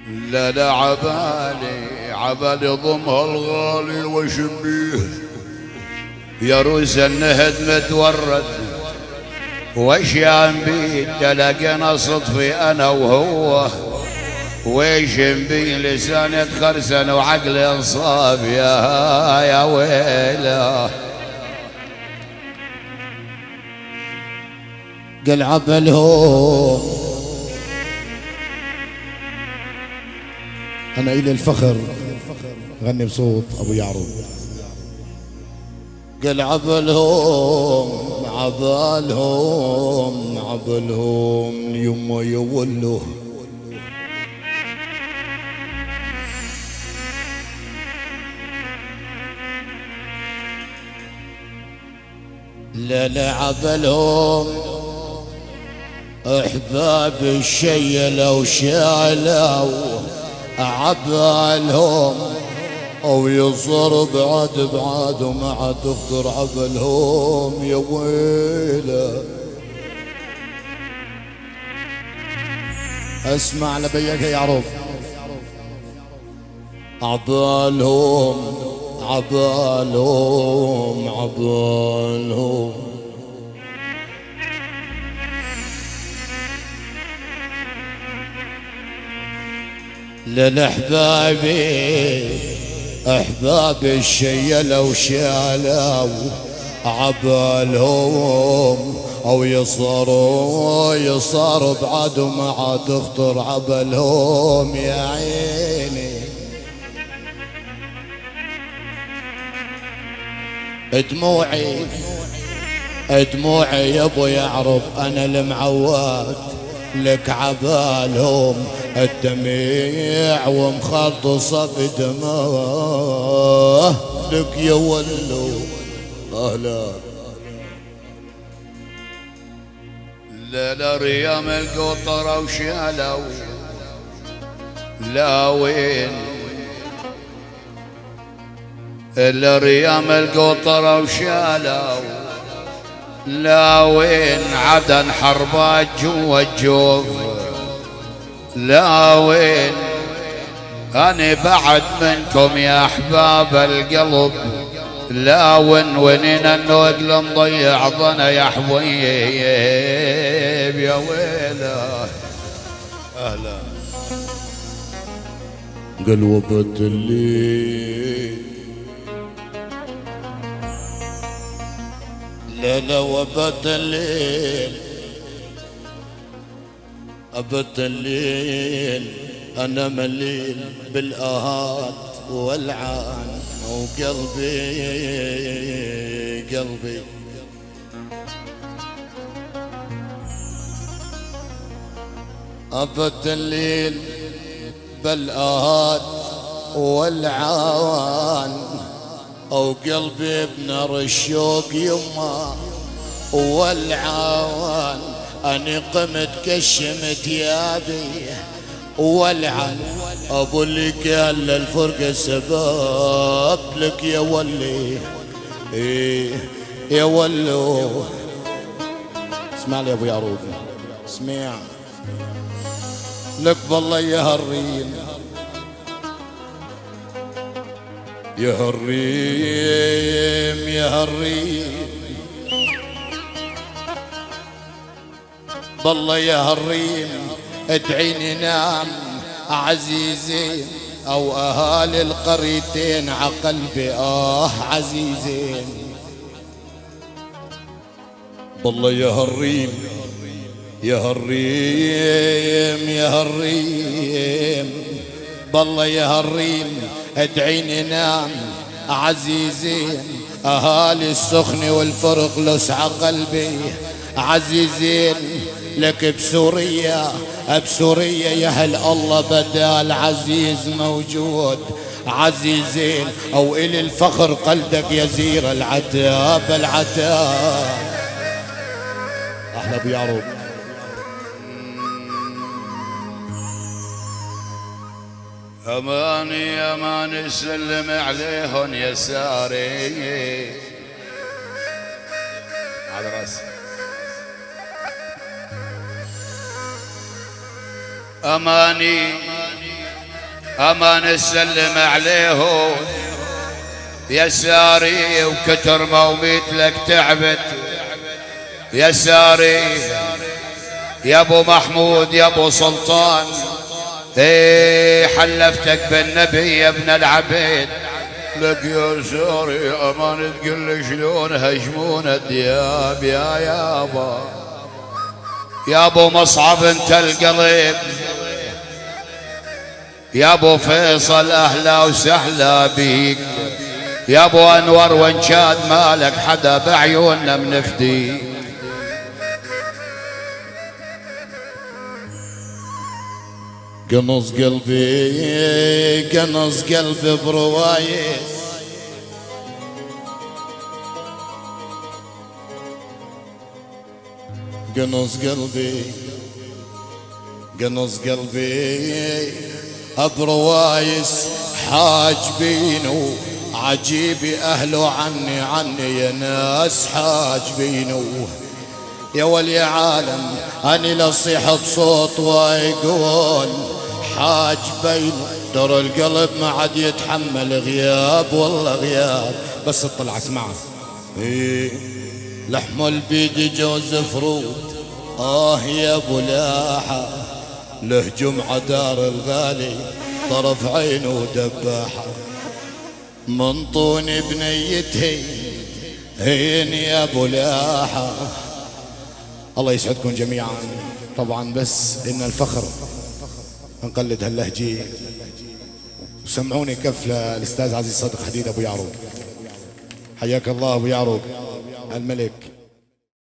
لا لا عبالي ضمها الغالي وشبيه يا روس النهد متورد وشيان بيد لقينا صدفي انا وهو ويش بي لساني تخرسن وعقلي انصاب يا ويله قل عبلهم انا الي الفخر غني بصوت ابو يعروب. قل عبلهم يما يولوا لا عبلهم احباب الشي لو شالوا عبالهم او يصر بعد ومع تخطر عبلهم يا ويله. اسمع لبيك يا عرب عبالهم احباب الشي لو شالوا عبالهم او يصاروا بعد وما تخطر عبالهم يا عيني. دموعي يا ابو يعرب انا المعود لك عبالهم الدميع ومخلطصه بدمه لك يولوا اهلا. لا ريام القطره وشالوا لا وين الا ريام القطره وشالوا لا وين عدن حربات جوا الجوف لا وين أنا بعد منكم يا أحباب القلب لا وين النقل مضيع ظنا يا حبيب يا ويله أهلا. قلوبة الليل لا وبت الليل أبت الليل أنا مليل بالآهات والعان وقلبي أبت الليل بالآهات والعان أو قلبي بنار الشوق يما والعوان أني قمت كشمت يابي والعن أبو اللي قال الفرقة سبب لك يا ولي يا ولو. اسمع لي يا ابو يعروب اسمع لك بالله يا هالريم بالله يا هالريم ادعيني نام عزيزين او اهالي القريتين عقلبي عزيزين. بالله يا هالريم بالله يا هالريم ادعيني نام عزيزين اهالي السخن والفرق لسع قلبي عزيزين لك بسوريا يا هل الله بدال عزيز موجود عزيزين او الي الفخر قلبك يزير العتاب احلى ابو يعروب. اماني سلم عليهن يساري على راسي اماني امان السلم عليه يساري وكتر موميت لك تعبت يساري يا ابو محمود يا ابو سلطان ايه حلفتك بالنبي يا ابن العبيد لك يا ساري امان تقول لي شلون هجمون الدياب يا يابا يا ابو مصعب انت القلب يا ابو فيصل اهلا وسهلا بيك يا ابو انور وان كان مالك حدا بعيوننا منفديك قنص قلبي برواية قنص قلبي بروايس حاجبينه عجيب أهله عني يا ناس حاجبينه يا ولي عالم أني لصيحة صوت ويقول حاجبينه در القلب ما عاد يتحمل غياب والله غياب بس اطلع اسمعه إيه لحم البيد جوز فرود يا ابو لاحة له جمعة دار الغالي طرف عينه دباحة من طون بنيتي هين يا ابو لاحة. الله يسعدكم جميعا. طبعا بس إن الفخر نقلد هاللهجة وسمعوني كف للأستاذ عزيز صدق حديد أبو يعروق. حياك الله أبو يعروق الملك.